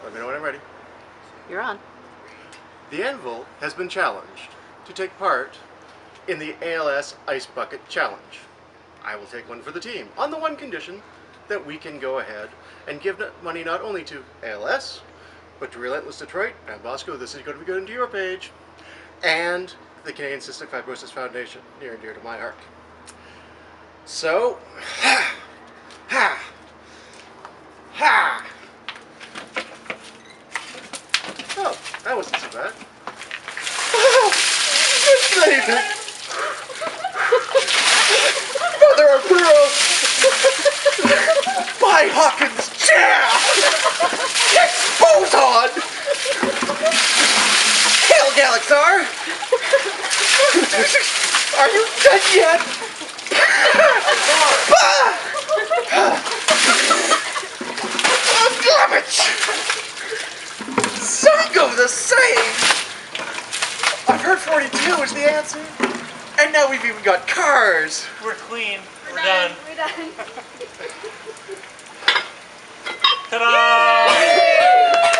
Let me know when I'm ready. You're on. The Anvil has been challenged to take part in the ALS Ice Bucket Challenge. I will take one for the team, on the one condition that we can go ahead and give money not only to ALS, but to Relentless Detroit, Pamela Bosko, this is going to be going to your page, and the Canadian Cystic Fibrosis Foundation, near and dear to my heart. So, Oh, that wasn't so bad. David! Mother of pearl! My Hawkins chair! Expose on! Hail, Galaxar! Are you dead yet? Oh, damn it! Son of the same! I've heard 42 is the answer. And now we've even got cars. We're clean. We're done. We're done. Ta-da!